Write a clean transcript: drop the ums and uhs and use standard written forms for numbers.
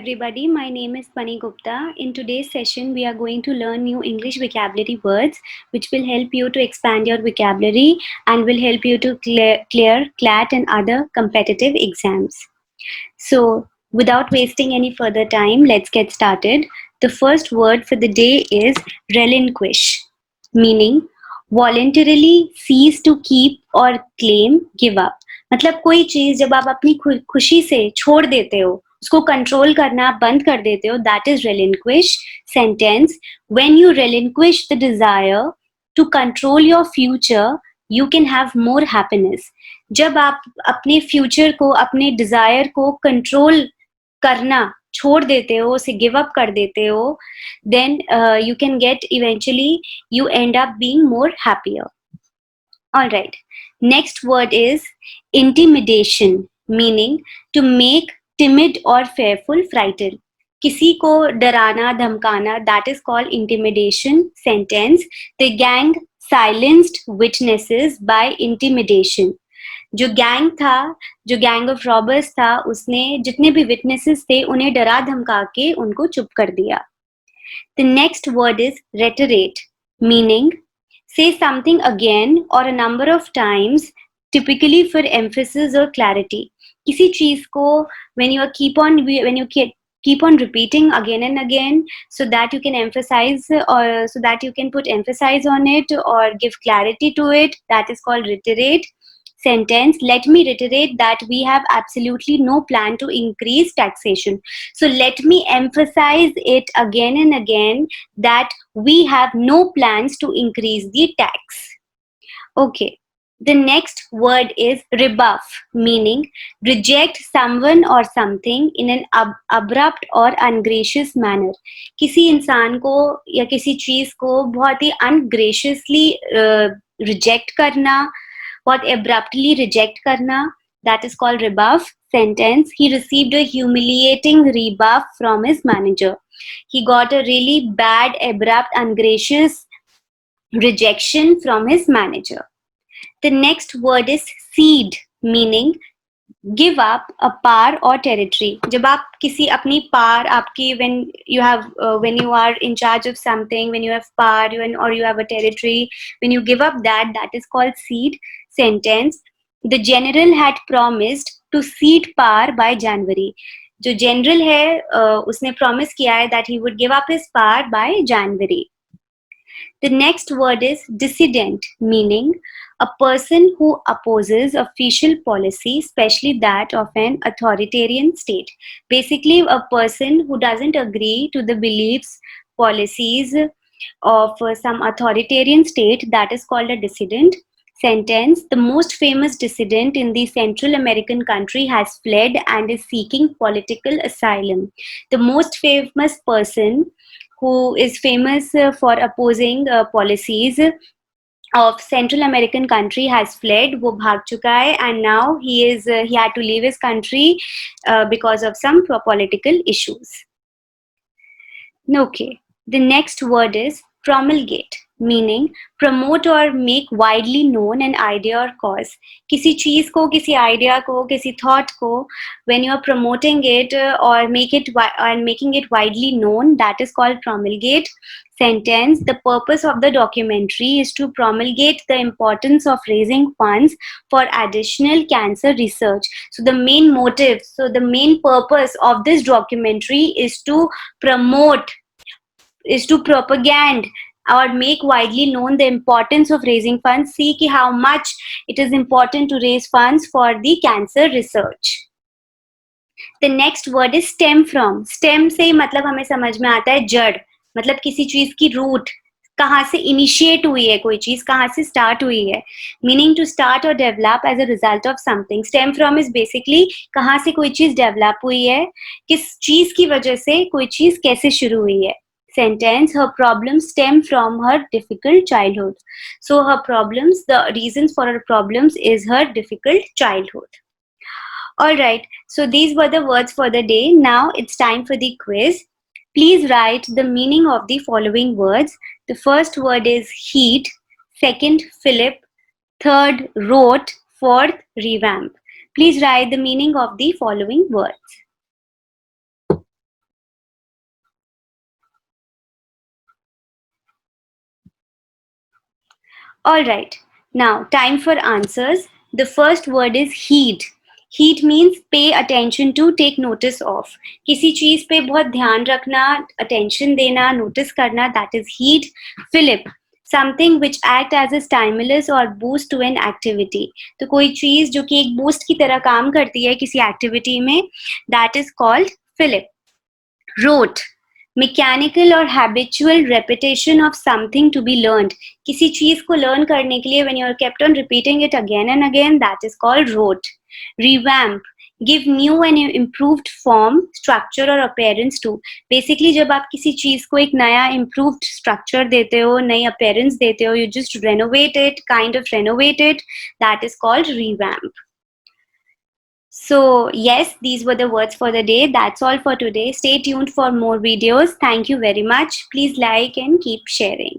everybody, my name is Pani Gupta. In today's session, we are going to learn new English vocabulary words which will help you to expand your vocabulary and will help you to clear CLAT and other competitive exams. So, without wasting any further time, let's get started. The first word for the day is relinquish, meaning voluntarily cease to keep or claim, give up. मतलब कोई चीज जब आप अपनी खुशी से छोड़ देते हो, उसको कंट्रोल करना बंद कर देते हो, that is relinquish. Sentence, when you relinquish the desire to control your future, you can have more happiness. जब आप अपने फ्यूचर को, अपने डिजायर को कंट्रोल करना छोड़ देते हो, उसे गिव अप कर देते हो, then you can get eventually you end up being more happier. All right. Next word is intimidation, meaning to make timid or fearful, frightened. किसी को डराना, धमकाना, that is called intimidation. Sentence, the gang silenced witnesses by intimidation. जो gang था, जो gang of robbers था, उसने जितने भी विटनेसेस थे उन्हें डरा धमका के उनको चुप कर दिया. The next word is reiterate, meaning say something again or a number of times, typically for emphasis or clarity. किसी चीज को when you keep on repeating again and again, so that you can emphasize or so that you can put emphasis on it or give clarity to it, that is called reiterate. Sentence, let me reiterate that we have absolutely no plan to increase taxation. So let me emphasize it again and again that we have no plans to increase the tax. Okay. The next word is rebuff, meaning reject someone or something in an abrupt or ungracious manner. किसी इंसान को या किसी चीज को बहुत ही ungraciously reject करना, बहुत abruptly reject करना, that is called rebuff. Sentence, he received a humiliating rebuff from his manager. He got a really bad, abrupt, ungracious rejection from his manager. The next word is cede, meaning give up a power or territory. जब आप किसी अपनी power, आपकी when you are in charge of something, when you have power or you have a territory, when you give up that is called cede. Sentence, the general had promised to cede power by January. जो general है उसने promise किया है that he would give up his power by January. The next word is dissident, meaning a person who opposes official policy, especially that of an authoritarian state. Basically, a person who doesn't agree to the beliefs, policies of some authoritarian state, that is called a dissident. Sentence, the most famous dissident in the Central American country has fled and is seeking political asylum. The most famous person who is famous for opposing policies of Central American country has fled. वो भाग चुका है and now he had to leave his country because of some political issues. Okay. The next word is promulgate, meaning promote or make widely known an idea or cause. किसी चीज को, किसी idea को, किसी thought को, when you are promoting it or making it widely known, that is called promulgate. Sentence, the purpose of the documentary is to promulgate the importance of raising funds for additional cancer research. So the main motive, so the main purpose of this documentary is to promote, is to propagate or make widely known the importance of raising funds. See कि how much it is important to raise funds for the cancer research. The next word is stem from. Stem से मतलब हमें समझ में आता है जड़, मतलब किसी चीज की रूट, कहाँ से इनिशिएट हुई है कोई चीज, कहाँ से स्टार्ट हुई है. मीनिंग टू स्टार्ट और develop as a result of something. Stem from is basically कहाँ से कोई चीज डेवलप हुई है, किस चीज की वजह से कोई चीज कैसे शुरू हुई है. Sentence, her problems stem from her difficult childhood. So her problems, the reasons for her problems is her difficult childhood. Alright, so these were the words for the day. Now it's time for the quiz. Please write the meaning of the following words. The first word is heat, second Philip, third wrote, fourth revamp. Please write the meaning of the following words. All right. Now, time for answers. The first word is heed. Heed means pay attention to, take notice of. किसी चीज पे बहुत ध्यान रखना, attention देना, notice करना, that is heed. Philip, something which act as a stimulus or boost to an activity. तो कोई चीज जो कि एक boost की तरह काम करती है किसी activity में, that is called Philip. Rote, mechanical और habitual repetition of something to be learned. किसी चीज को लर्न करने के लिए when you are kept on repeating it again and again, that is called rote. Revamp, give new and improved form, structure और appearance to. Basically जब आप किसी चीज को एक नया इम्प्रूव्ड स्ट्रक्चर देते हो, नई अपीयरेंस देते हो, you just renovate it, kind of renovate it, that is called revamp. So yes, these were the words for the day. That's all for today. Stay tuned for more videos. Thank you very much. Please like and keep sharing.